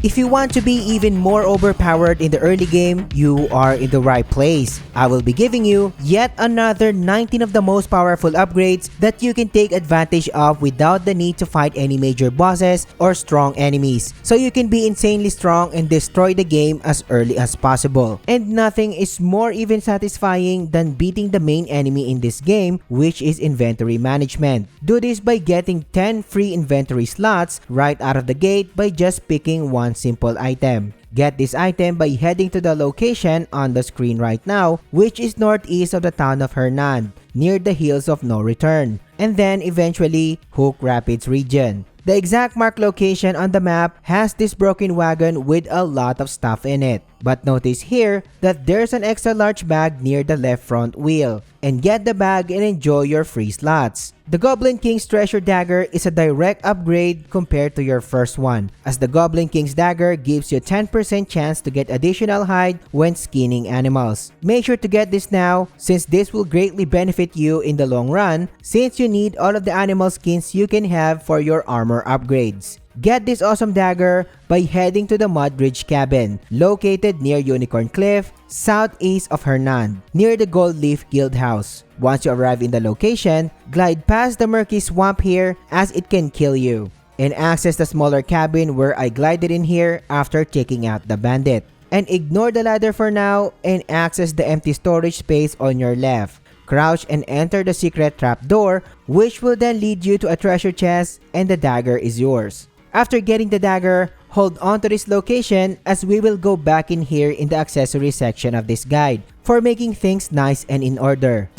If you want to be even more overpowered in the early game, you are in the right place. I will be giving you yet another 19 of the most powerful upgrades that you can take advantage of without the need to fight any major bosses or strong enemies. So you can be insanely strong and destroy the game as early as possible. And nothing is more even satisfying than beating the main enemy in this game, which is inventory management. Do this by getting 10 free inventory slots right out of the gate by just picking one simple item. Get this item by heading to the location on the screen right now, which is northeast of the town of Hernan, near the Hills of No Return, and then eventually Hook Rapids region. The exact marked location on the map has this broken wagon with a lot of stuff in it. But notice here that there's an extra large bag near the left front wheel. And get the bag and enjoy your free slots. The Goblin King's Treasure Dagger is a direct upgrade compared to your first one, as the Goblin King's Dagger gives you a 10% chance to get additional hide when skinning animals. Make sure to get this now, since this will greatly benefit you in the long run, since you need all of the animal skins you can have for your armor upgrades. Get this awesome dagger by heading to the Mudridge Cabin, located near Unicorn Cliff, southeast of Hernan, near the Gold Leaf Guild House. Once you arrive in the location, glide past the murky swamp here as it can kill you, and access the smaller cabin where I glided in here after taking out the bandit. And ignore the ladder for now and access the empty storage space on your left. Crouch and enter the secret trap door, which will then lead you to a treasure chest, and the dagger is yours. After getting the dagger, hold on to this location as we will go back in here in the accessory section of this guide for making things nice and in order.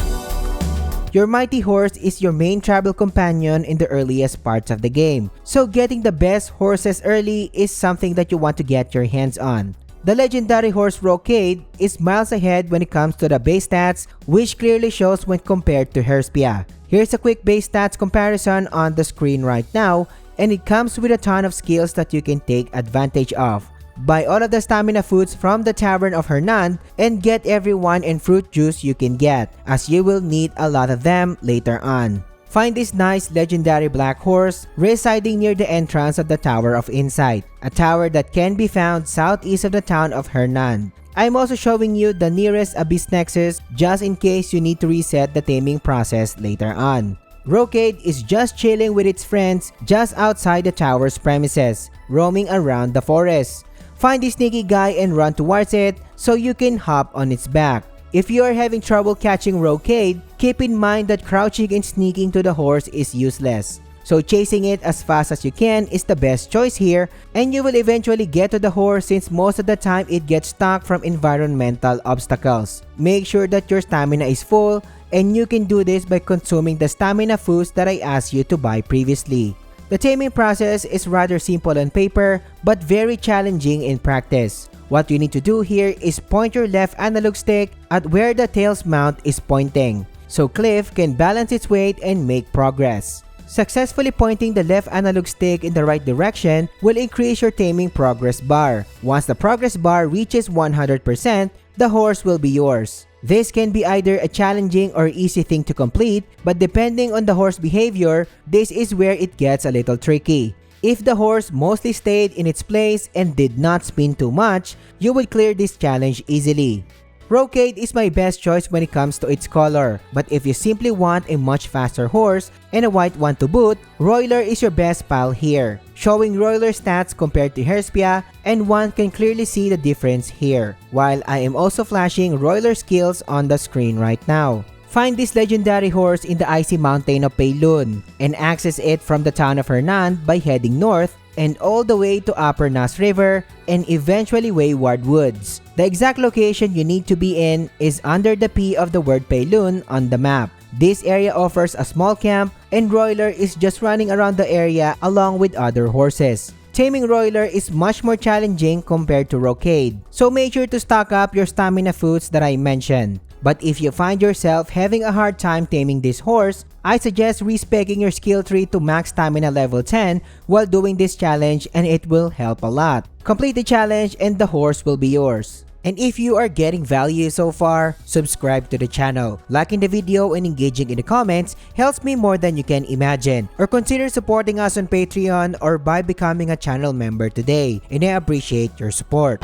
Your mighty horse is your main travel companion in the earliest parts of the game, so getting the best horses early is something that you want to get your hands on. The legendary horse Rokade is miles ahead when it comes to the base stats, which clearly shows when compared to Herspia. Here's a quick base stats comparison on the screen right now, and it comes with a ton of skills that you can take advantage of. Buy all of the stamina foods from the Tavern of Hernan and get every wine and fruit juice you can get, as you will need a lot of them later on. Find this nice legendary black horse residing near the entrance of the Tower of Insight, a tower that can be found southeast of the town of Hernan. I'm also showing you the nearest Abyss Nexus just in case you need to reset the taming process later on. Rokade is just chilling with its friends just outside the tower's premises, roaming around the forest. Find this sneaky guy and run towards it so you can hop on its back. If you are having trouble catching Rokade, keep in mind that crouching and sneaking to the horse is useless. So chasing it as fast as you can is the best choice here, and you will eventually get to the horse since most of the time it gets stuck from environmental obstacles. Make sure that your stamina is full, and you can do this by consuming the stamina foods that I asked you to buy previously. The taming process is rather simple on paper but very challenging in practice. What you need to do here is point your left analog stick at where the tail's mount is pointing, so Cliff can balance its weight and make progress. Successfully pointing the left analog stick in the right direction will increase your taming progress bar. Once the progress bar reaches 100%, the horse will be yours. This can be either a challenging or easy thing to complete, but depending on the horse behavior, this is where it gets a little tricky. If the horse mostly stayed in its place and did not spin too much, you would clear this challenge easily. Rokade is my best choice when it comes to its color, but if you simply want a much faster horse and a white one to boot, Royler is your best pal here, showing Royler stats compared to Herspia, and one can clearly see the difference here, while I am also flashing Royler skills on the screen right now. Find this legendary horse in the icy mountain of Peilun and access it from the town of Hernan by heading north and all the way to Upper Nas River and eventually Wayward Woods. The exact location you need to be in is under the P of the word Peilun on the map. This area offers a small camp and Royler is just running around the area along with other horses. Taming Royler is much more challenging compared to Rokade, so make sure to stock up your stamina foods that I mentioned. But if you find yourself having a hard time taming this horse, I suggest respeccing your skill tree to max stamina level 10 while doing this challenge, and it will help a lot. Complete the challenge and the horse will be yours. And if you are getting value so far, subscribe to the channel. Liking the video and engaging in the comments helps me more than you can imagine. Or consider supporting us on Patreon or by becoming a channel member today. And I appreciate your support.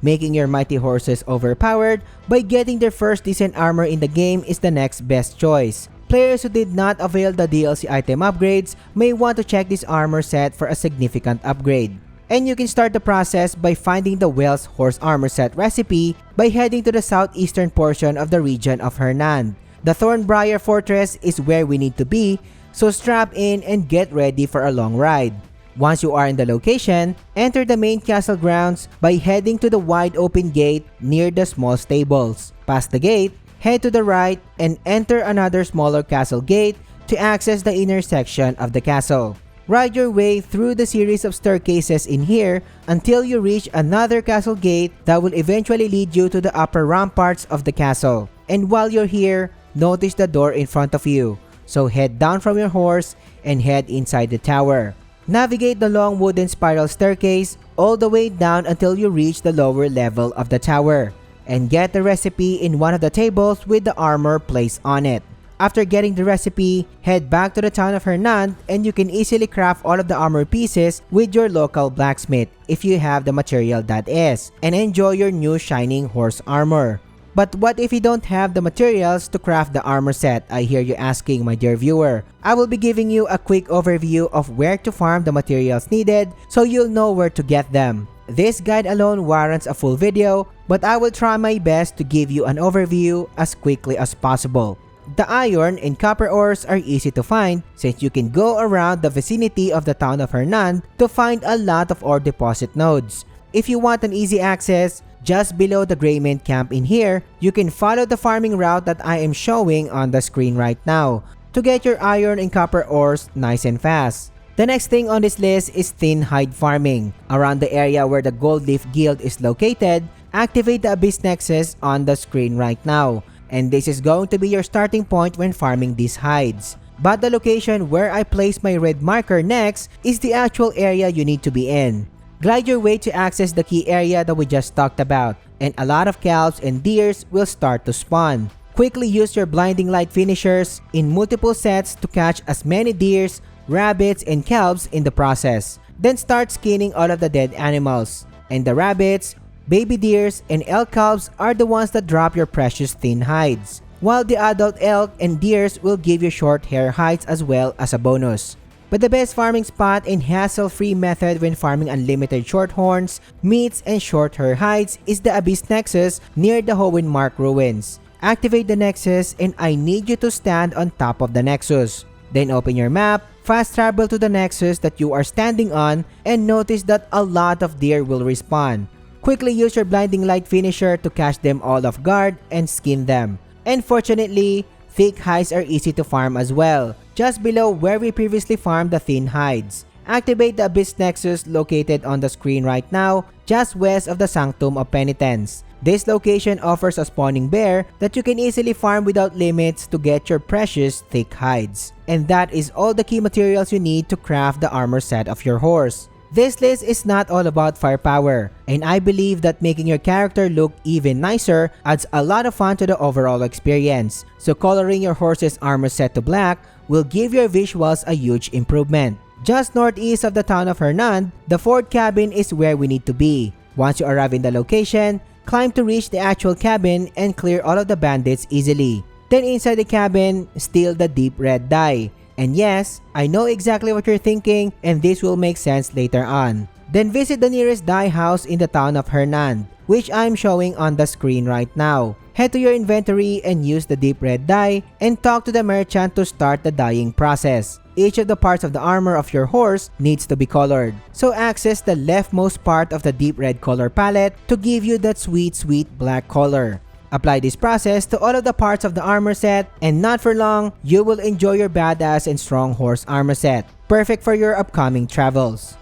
Making your mighty horses overpowered by getting their first decent armor in the game is the next best choice. Players who did not avail the DLC item upgrades may want to check this armor set for a significant upgrade. And you can start the process by finding the Wells Horse Armor Set recipe by heading to the southeastern portion of the region of Hernand. The Thornbriar Fortress is where we need to be, so strap in and get ready for a long ride. Once you are in the location, enter the main castle grounds by heading to the wide open gate near the small stables. Past the gate, head to the right and enter another smaller castle gate to access the inner section of the castle. Ride your way through the series of staircases in here until you reach another castle gate that will eventually lead you to the upper ramparts of the castle. And while you're here, notice the door in front of you. So head down from your horse and head inside the tower. Navigate the long wooden spiral staircase all the way down until you reach the lower level of the tower. And get the recipe in one of the tables with the armor placed on it. After getting the recipe, head back to the town of Hernand and you can easily craft all of the armor pieces with your local blacksmith if you have the material that is, and enjoy your new shining horse armor. But what if you don't have the materials to craft the armor set, I hear you asking, my dear viewer. I will be giving you a quick overview of where to farm the materials needed so you'll know where to get them. This guide alone warrants a full video, but I will try my best to give you an overview as quickly as possible. The iron and copper ores are easy to find since you can go around the vicinity of the town of Hernand to find a lot of ore deposit nodes. If you want an easy access, just below the Greymint camp in here, you can follow the farming route that I am showing on the screen right now to get your iron and copper ores nice and fast. The next thing on this list is thin hide farming. Around the area where the Gold Leaf Guild is located, activate the Abyss Nexus on the screen right now. And this is going to be your starting point when farming these hides. But the location where I place my red marker next is the actual area you need to be in. Glide your way to access the key area that we just talked about, and a lot of calves and deers will start to spawn. Quickly use your blinding light finishers in multiple sets to catch as many deers, rabbits, and calves in the process. Then start skinning all of the dead animals. And the rabbits, baby deers, and elk calves are the ones that drop your precious thin hides, while the adult elk and deers will give you short hair hides as well as a bonus. But the best farming spot and hassle-free method when farming unlimited short horns, meats, and short hair hides is the Abyss Nexus near the Hoenn Mark ruins. Activate the Nexus and I need you to stand on top of the Nexus. Then open your map, fast travel to the Nexus that you are standing on, and notice that a lot of deer will respawn. Quickly use your blinding light finisher to catch them all off guard and skin them. And fortunately, thick hides are easy to farm as well, just below where we previously farmed the thin hides. Activate the Abyss Nexus located on the screen right now, just west of the Sanctum of Penitence. This location offers a spawning bear that you can easily farm without limits to get your precious thick hides. And that is all the key materials you need to craft the armor set of your horse. This list is not all about firepower, and I believe that making your character look even nicer adds a lot of fun to the overall experience. So coloring your horse's armor set to black will give your visuals a huge improvement. Just northeast of the town of Hernand, the Fort Cabin is where we need to be. Once you arrive in the location, climb to reach the actual cabin and clear all of the bandits easily. Then inside the cabin, steal the deep red dye. And yes, I know exactly what you're thinking, and this will make sense later on. Then visit the nearest dye house in the town of Hernand, which I'm showing on the screen right now. Head to your inventory and use the deep red dye and talk to the merchant to start the dyeing process. Each of the parts of the armor of your horse needs to be colored, so access the leftmost part of the deep red color palette to give you that sweet black color. Apply this process to all of the parts of the armor set, and not for long, you will enjoy your badass and strong horse armor set, perfect for your upcoming travels.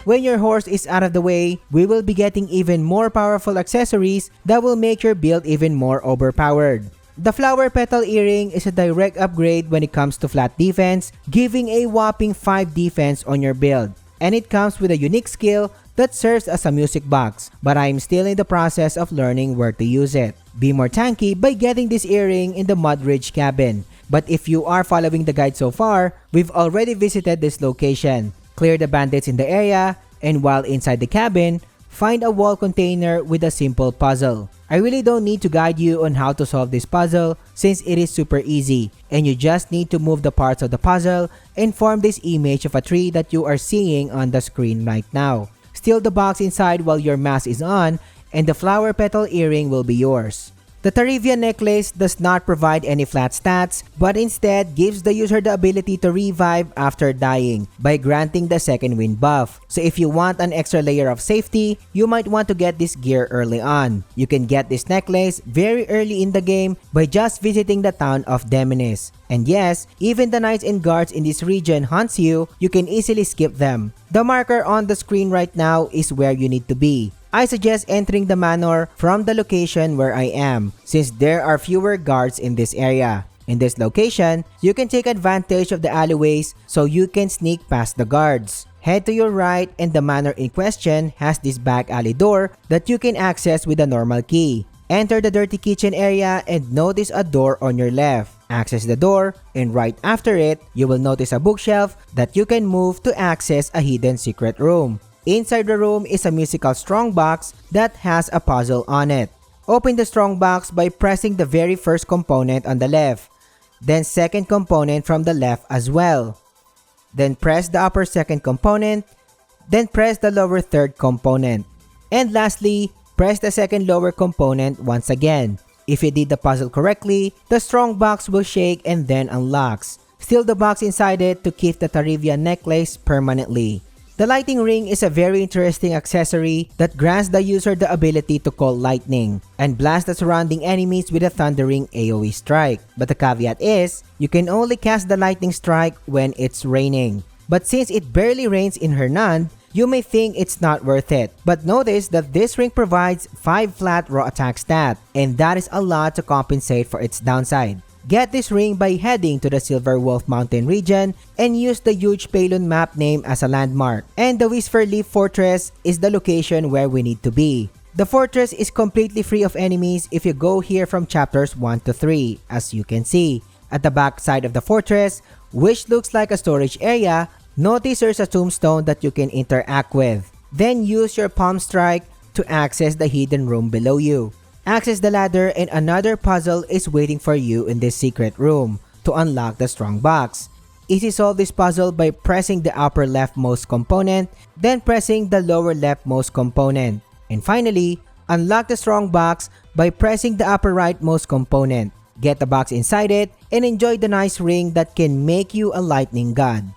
When your horse is out of the way, we will be getting even more powerful accessories that will make your build even more overpowered. The Flower Petal Earring is a direct upgrade when it comes to flat defense, giving a whopping 5 defense on your build. and it comes with a unique skill that serves as a music box, but I am still in the process of learning where to use it. Be more tanky by getting this earring in the Mudridge cabin. But if you are following the guide so far, we've already visited this location. Clear the bandits in the area, and while inside the cabin, find a wall container with a simple puzzle. I really don't need to guide you on how to solve this puzzle since it is super easy, and you just need to move the parts of the puzzle and form this image of a tree that you are seeing on the screen right now. Steal the box inside while your mask is on, and the flower petal earring will be yours. The Travian Necklace does not provide any flat stats, but instead gives the user the ability to revive after dying by granting the second wind buff. So if you want an extra layer of safety, you might want to get this gear early on. You can get this necklace very early in the game by just visiting the town of Demenis. And yes, even the knights and guards in this region hunts you can easily skip them. The marker on the screen right now is where you need to be. I suggest entering the manor from the location where I am, since there are fewer guards in this area. In this location, you can take advantage of the alleyways so you can sneak past the guards. Head to your right and the manor in question has this back alley door that you can access with a normal key. Enter the dirty kitchen area and notice a door on your left. Access the door, and right after it, you will notice a bookshelf that you can move to access a hidden secret room. Inside the room is a musical strongbox that has a puzzle on it. Open the strongbox by pressing the very first component on the left, then second component from the left as well. Then press the upper second component, then press the lower third component. And lastly, press the second lower component once again. If you did the puzzle correctly, the strongbox will shake and then unlocks. Steal the box inside it to keep the Travian Necklace permanently. The lightning ring is a very interesting accessory that grants the user the ability to call lightning and blast the surrounding enemies with a thundering AoE strike. But the caveat is, you can only cast the lightning strike when it's raining. But since it barely rains in Hernand, you may think it's not worth it. But notice that this ring provides 5 flat raw attack stat, and that is a lot to compensate for its downside. Get this ring by heading to the Silver Wolf Mountain region and use the huge Palon map name as a landmark. And the Whisper Leaf Fortress is the location where we need to be. The fortress is completely free of enemies if you go here from chapters 1 to 3, as you can see. At the back side of the fortress, which looks like a storage area, notice there's a tombstone that you can interact with. Then use your palm strike to access the hidden room below you. Access the ladder and another puzzle is waiting for you in this secret room to unlock the strongbox. Easy solve this puzzle by pressing the upper leftmost component, then pressing the lower leftmost component. And finally, unlock the strongbox by pressing the upper rightmost component. Get the box inside it and enjoy the nice ring that can make you a lightning god.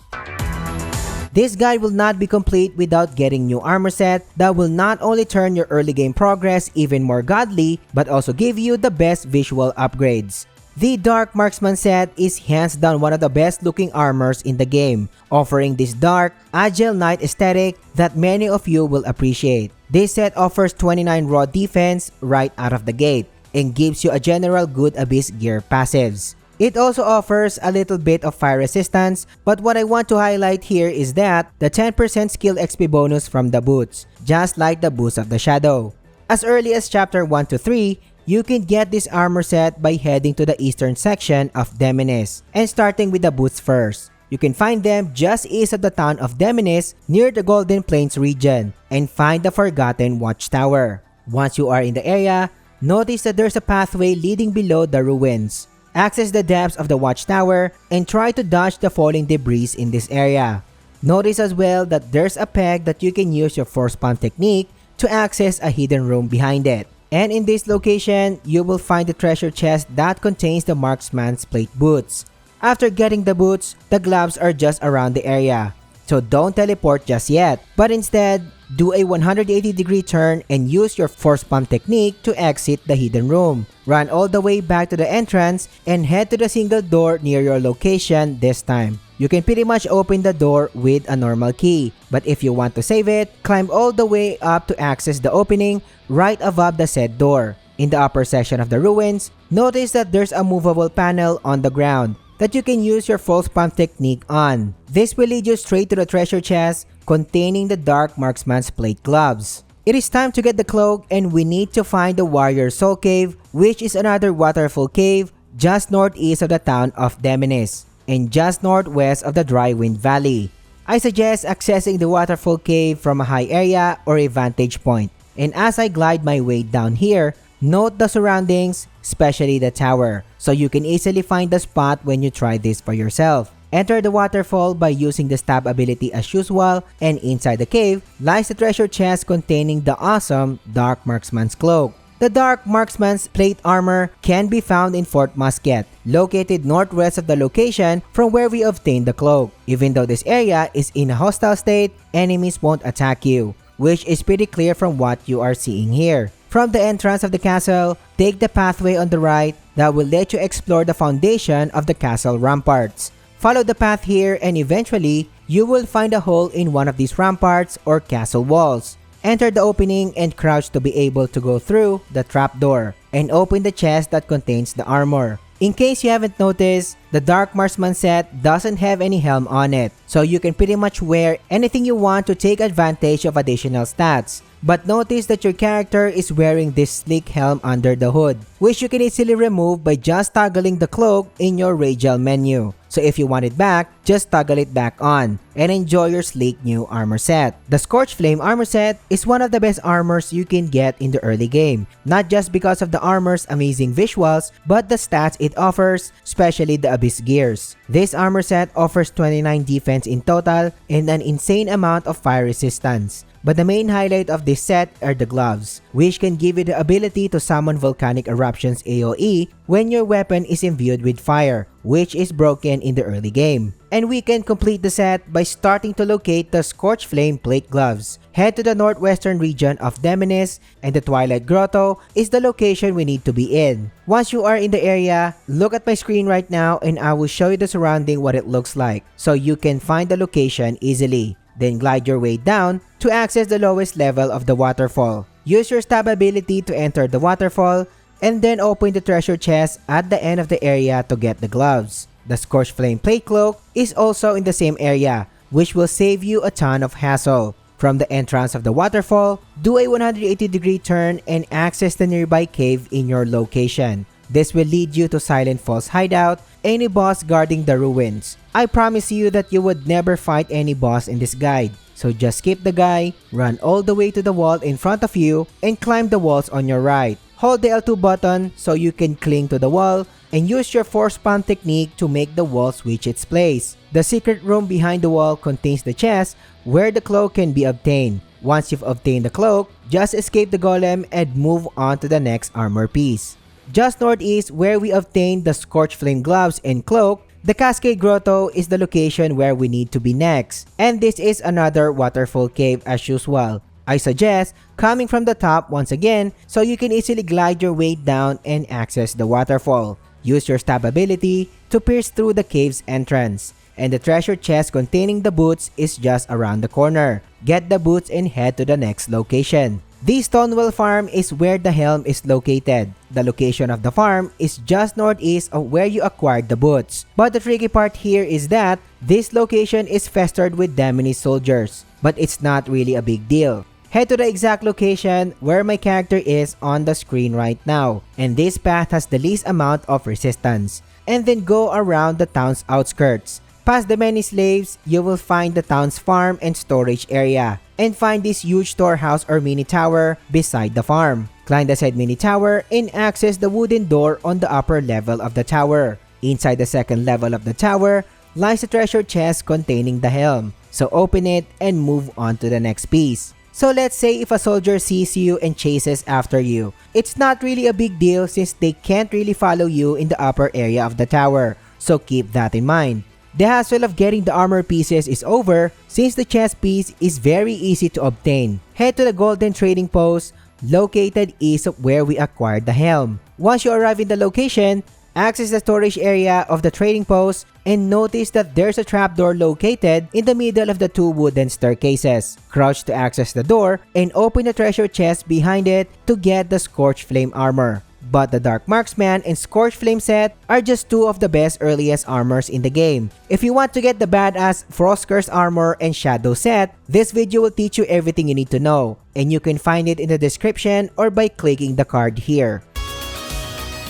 This guide will not be complete without getting new armor set that will not only turn your early game progress even more godly, but also give you the best visual upgrades. The Dark Marksman set is hands down one of the best looking armors in the game, offering this dark, agile knight aesthetic that many of you will appreciate. This set offers 29 raw defense right out of the gate, and gives you a general good abyss gear passives. It also offers a little bit of fire resistance, but what I want to highlight here is that the 10% skill XP bonus from the boots, just like the boots of the shadow. As early as chapter 1 to 3, you can get this armor set by heading to the eastern section of Demenis and starting with the boots first. You can find them just east of the town of Demenis near the Golden Plains region and find the Forgotten Watchtower. Once you are in the area, notice that there's a pathway leading below the ruins. Access the depths of the watchtower and try to dodge the falling debris in this area. Notice as well that there's a peg that you can use your force palm technique to access a hidden room behind it. And in this location, you will find the treasure chest that contains the Marksman's plate boots. After getting the boots, the gloves are just around the area. So don't teleport just yet, but instead, do a 180-degree turn and use your force palm technique to exit the hidden room. Run all the way back to the entrance and head to the single door near your location this time. You can pretty much open the door with a normal key, but if you want to save it, climb all the way up to access the opening right above the said door. In the upper section of the ruins, notice that there's a movable panel on the ground that you can use your false palm technique on. This will lead you straight to the treasure chest, containing the Dark Marksman's plate gloves. It is time to get the cloak, and we need to find the Warrior Soul Cave, which is another waterfall cave just northeast of the town of Demenis and just northwest of the Dry Wind Valley. I suggest accessing the waterfall cave from a high area or a vantage point. And as I glide my way down here, note the surroundings, especially the tower, so you can easily find the spot when you try this for yourself. Enter the waterfall by using the stab ability as usual, and inside the cave lies the treasure chest containing the awesome Dark Marksman's cloak. The Dark Marksman's plate armor can be found in Fort Musket, located northwest of the location from where we obtained the cloak. Even though this area is in a hostile state, enemies won't attack you, which is pretty clear from what you are seeing here. From the entrance of the castle, take the pathway on the right that will let you explore the foundation of the castle ramparts. Follow the path here and eventually, you will find a hole in one of these ramparts or castle walls. Enter the opening and crouch to be able to go through the trapdoor and open the chest that contains the armor. In case you haven't noticed, the Dark Marksman set doesn't have any helm on it, so you can pretty much wear anything you want to take advantage of additional stats. But notice that your character is wearing this sleek helm under the hood, which you can easily remove by just toggling the cloak in your radial menu. So if you want it back, just toggle it back on and enjoy your sleek new armor set. The Scorchflame Armor Set is one of the best armors you can get in the early game, not just because of the armor's amazing visuals, but the stats it offers, especially the Abyss gears. This armor set offers 29 defense in total and an insane amount of fire resistance. But the main highlight of this set are the gloves, which can give you the ability to summon Volcanic Eruptions AoE when your weapon is imbued with fire, which is broken in the early game. And we can complete the set by starting to locate the Scorchflame plate gloves. Head to the northwestern region of Demenis, and the Twilight Grotto is the location we need to be in. Once you are in the area, look at my screen right now and I will show you the surrounding what it looks like, so you can find the location easily. Then glide your way down to access the lowest level of the waterfall. Use your stab ability to enter the waterfall and then open the treasure chest at the end of the area to get the gloves. The Scorchflame plate cloak is also in the same area, which will save you a ton of hassle. From the entrance of the waterfall, do a 180-degree turn and access the nearby cave in your location. This will lead you to Silent Fall's hideout, any boss guarding the ruins. I promise you that you would never fight any boss in this guide. So just skip the guy, run all the way to the wall in front of you, and climb the walls on your right. Hold the L2 button so you can cling to the wall, and use your force palm technique to make the wall switch its place. The secret room behind the wall contains the chest where the cloak can be obtained. Once you've obtained the cloak, just escape the golem and move on to the next armor piece. Just northeast where we obtained the Scorchflame gloves and cloak, the Cascade Grotto is the location where we need to be next. And this is another waterfall cave as usual. I suggest coming from the top once again so you can easily glide your way down and access the waterfall. Use your stab ability to pierce through the cave's entrance. And the treasure chest containing the boots is just around the corner. Get the boots and head to the next location. The Stonewell Farm is where the helm is located. The location of the farm is just northeast of where you acquired the boots. But the tricky part here is that this location is festered with Demenis soldiers. But it's not really a big deal. Head to the exact location where my character is on the screen right now. And this path has the least amount of resistance. And then go around the town's outskirts. Past the many slaves, you will find the town's farm and storage area. And find this huge storehouse or mini tower beside the farm. Climb the said mini tower and access the wooden door on the upper level of the tower. Inside the second level of the tower lies a treasure chest containing the helm. So open it and move on to the next piece. So let's say if a soldier sees you and chases after you. It's not really a big deal since they can't really follow you in the upper area of the tower. So keep that in mind. The hassle of getting the armor pieces is over since the chest piece is very easy to obtain. Head to the golden trading post located east of where we acquired the helm. Once you arrive in the location, access the storage area of the trading post and notice that there's a trapdoor located in the middle of the two wooden staircases. Crouch to access the door and open the treasure chest behind it to get the Scorchflame armor. but the Dark Marksman and Scorchflame set are just two of the best earliest armors in the game. If you want to get the badass Frost Curse armor and Shadow set, this video will teach you everything you need to know, and you can find it in the description or by clicking the card here.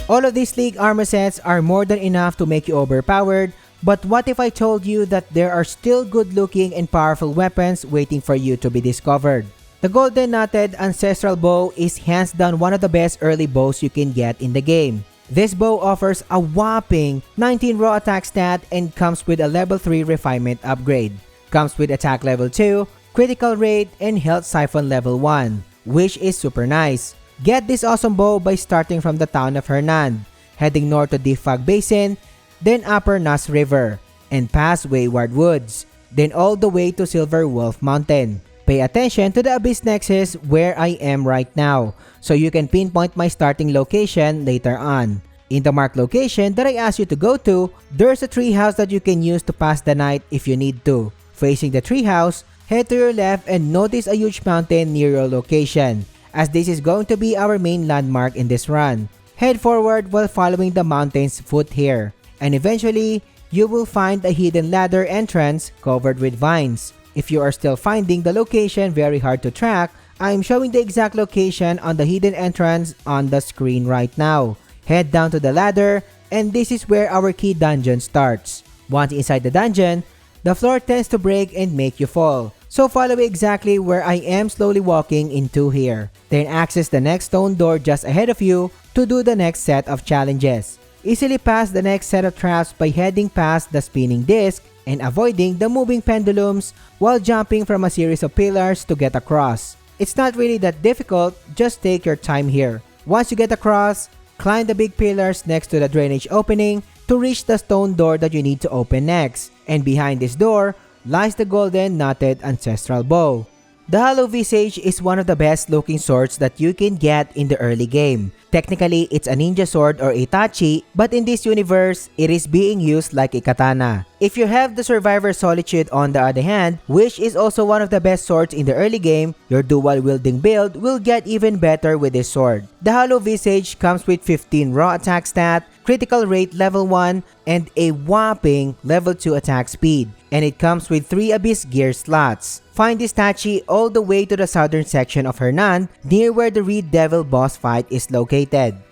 All of these League armor sets are more than enough to make you overpowered, but what if I told you that there are still good looking and powerful weapons waiting for you to be discovered? The Golden Knotted Ancestral Bow is hands down one of the best early bows you can get in the game. This bow offers a whopping 19 raw attack stat and comes with a level 3 refinement upgrade. Comes with attack level 2, critical rate, and health siphon level 1, which is super nice. Get this awesome bow by starting from the town of Hernand, heading north to Deep Fog Basin, then Upper Nass River, and past Wayward Woods, then all the way to Silver Wolf Mountain. Pay attention to the Abyss Nexus where I am right now, so you can pinpoint my starting location later on. In the marked location that I asked you to go to, there's a treehouse that you can use to pass the night if you need to. Facing the treehouse, head to your left and notice a huge mountain near your location, as this is going to be our main landmark in this run. Head forward while following the mountain's foot here, and eventually, you will find a hidden ladder entrance covered with vines. If you are still finding the location very hard to track, I am showing the exact location on the hidden entrance on the screen right now. Head down to the ladder, and this is where our key dungeon starts. Once inside the dungeon, the floor tends to break and make you fall. So follow exactly where I am slowly walking into here. Then access the next stone door just ahead of you to do the next set of challenges. Easily pass the next set of traps by heading past the spinning disc and avoiding the moving pendulums while jumping from a series of pillars to get across. It's not really that difficult, just take your time here. Once you get across, climb the big pillars next to the drainage opening to reach the stone door that you need to open next. And behind this door lies the Golden Knotted Ancestral Bow. The Hollow Visage is one of the best looking swords that you can get in the early game. Technically, it's a ninja sword or itachi, but in this universe, it is being used like a katana. If you have the Survivor Solitude on the other hand, which is also one of the best swords in the early game, your dual wielding build will get even better with this sword. The Hollow Visage comes with 15 raw attack stat, critical rate level 1, and a whopping level 2 attack speed. And it comes with 3 Abyss gear slots. Find this tachi all the way to the southern section of Hernand, near where the Reed Devil boss fight is located.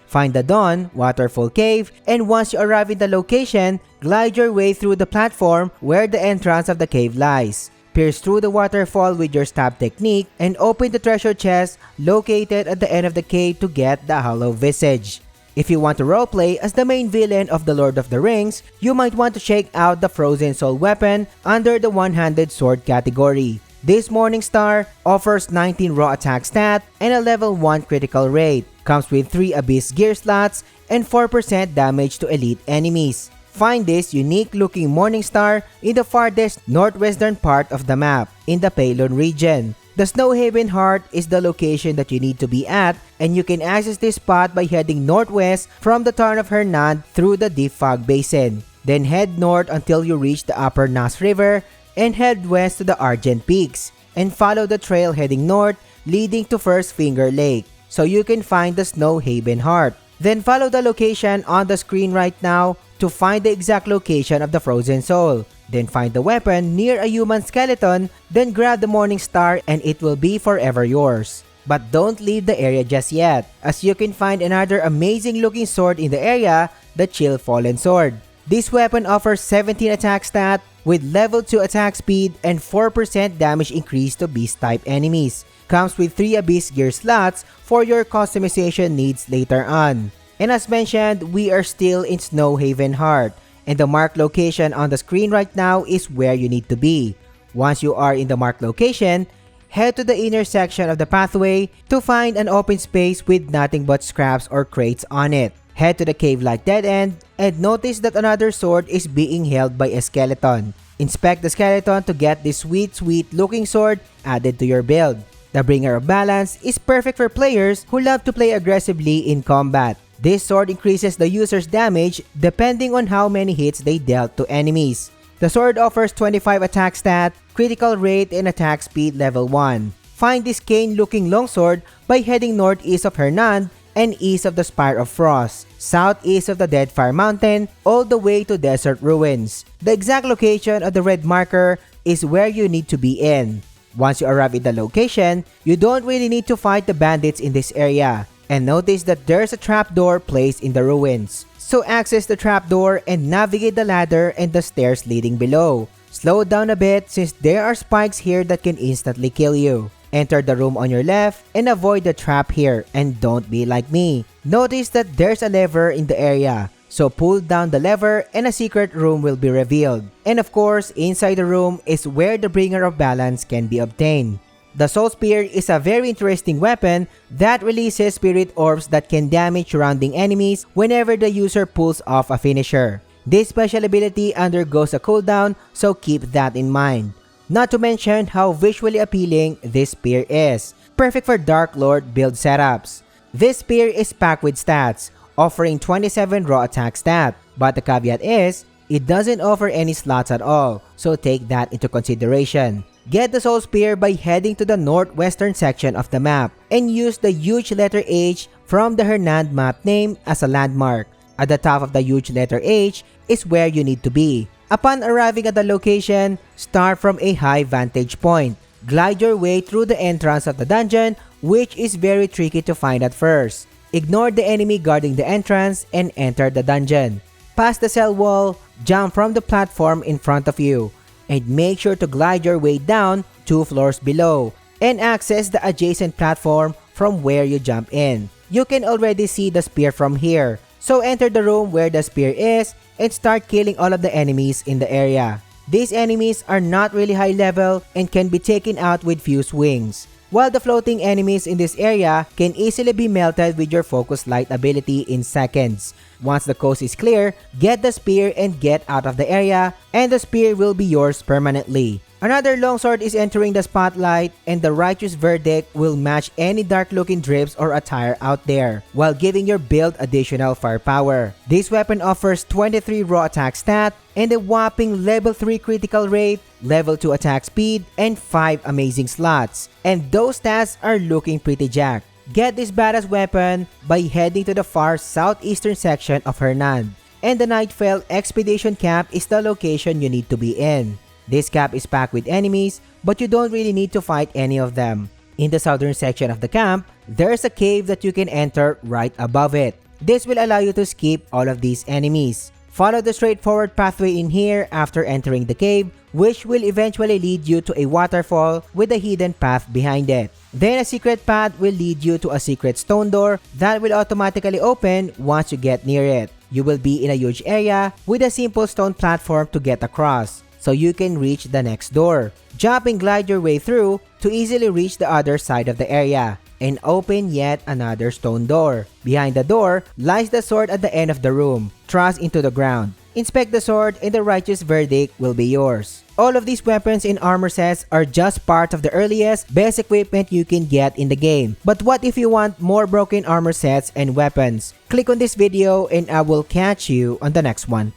Find the Dawn Waterfall Cave, and once you arrive in the location, glide your way through the platform where the entrance of the cave lies. Pierce through the waterfall with your stab technique and open the treasure chest located at the end of the cave to get the Hollow Visage. If you want to roleplay as the main villain of The Lord of the Rings, you might want to check out the Frozen Soul weapon under the one-handed sword category. This Morningstar offers 19 raw attack stat and a level 1 critical rate, comes with 3 Abyss gear slots, and 4% damage to elite enemies. Find this unique looking Morningstar in the farthest northwestern part of the map, in the Pelon region. The Snowhaven Heart is the location that you need to be at, and you can access this spot by heading northwest from the town of Hernand through the Deep Fog Basin. Then head north until you reach the Upper Nass River and head west to the Argent Peaks, and follow the trail heading north leading to First Finger Lake, so you can find the Snowhaven Heart. Then follow the location on the screen right now to find the exact location of the Frozen Soul. Then find the weapon near a human skeleton, then grab the Morningstar and it will be forever yours. But don't leave the area just yet, as you can find another amazing looking sword in the area, the Chillfallen Sword. This weapon offers 17 attack stat with level 2 attack speed and 4% damage increase to beast type enemies. Comes with 3 Abyss gear slots for your customization needs later on. And as mentioned, we are still in Snowhaven Heart, and the marked location on the screen right now is where you need to be. Once you are in the marked location, head to the inner section of the pathway to find an open space with nothing but scraps or crates on it. Head to the cave-like dead end and notice that another sword is being held by a skeleton. Inspect the skeleton to get this sweet looking sword added to your build. The Bringer of Balance is perfect for players who love to play aggressively in combat. This sword increases the user's damage depending on how many hits they dealt to enemies. The sword offers 25 attack stat, critical rate, and attack speed level 1. Find this cane-looking longsword by heading northeast of Hernand and east of the Spire of Frost, southeast of the Deadfire Mountain, all the way to Desert Ruins. The exact location of the red marker is where you need to be in. Once you arrive at the location, you don't really need to fight the bandits in this area. And notice that there's a trapdoor placed in the ruins. So access the trapdoor and navigate the ladder and the stairs leading below. Slow down a bit since there are spikes here that can instantly kill you. Enter the room on your left and avoid the trap here, and don't be like me. Notice that there's a lever in the area. So pull down the lever and a secret room will be revealed. And of course, inside the room is where the Bringer of Balance can be obtained. The Soul Spear is a very interesting weapon that releases spirit orbs that can damage surrounding enemies whenever the user pulls off a finisher. This special ability undergoes a cooldown, so keep that in mind. Not to mention how visually appealing this spear is. Perfect for Dark Lord build setups. This spear is packed with stats, offering 27 raw attack stat. But the caveat is, it doesn't offer any slots at all, so take that into consideration. Get the Soul Spear by heading to the northwestern section of the map and use the huge letter H from the Hernand map name as a landmark. At the top of the huge letter H is where you need to be. Upon arriving at the location, start from a high vantage point. Glide your way through the entrance of the dungeon, which is very tricky to find at first. Ignore the enemy guarding the entrance and enter the dungeon. Pass the cell wall, jump from the platform in front of you, and make sure to glide your way down 2 floors below and access the adjacent platform from where you jump in. You can already see the spear from here, so enter the room where the spear is and start killing all of the enemies in the area. These enemies are not really high level and can be taken out with few swings, while the floating enemies in this area can easily be melted with your Focus Light ability in seconds. Once the coast is clear, get the spear and get out of the area, and the spear will be yours permanently. Another longsword is entering the spotlight, and the Righteous Verdict will match any dark-looking drapes or attire out there, while giving your build additional firepower. This weapon offers 23 raw attack stat, and a whopping level 3 critical rate, level 2 attack speed, and 5 amazing slots. And those stats are looking pretty jacked. Get this badass weapon by heading to the far southeastern section of Hernand, and the Nightfell Expedition Camp is the location you need to be in. This camp is packed with enemies, but you don't really need to fight any of them. In the southern section of the camp, there's a cave that you can enter right above it. This will allow you to skip all of these enemies. Follow the straightforward pathway in here after entering the cave, which will eventually lead you to a waterfall with a hidden path behind it. Then a secret path will lead you to a secret stone door that will automatically open once you get near it. You will be in a huge area with a simple stone platform to get across, so you can reach the next door. Jump and glide your way through to easily reach the other side of the area and open yet another stone door. Behind the door lies the sword at the end of the room. Thrust into the ground. Inspect the sword and the Righteous Verdict will be yours. All of these weapons and armor sets are just part of the earliest best equipment you can get in the game. But what if you want more broken armor sets and weapons? Click on this video and I will catch you on the next one.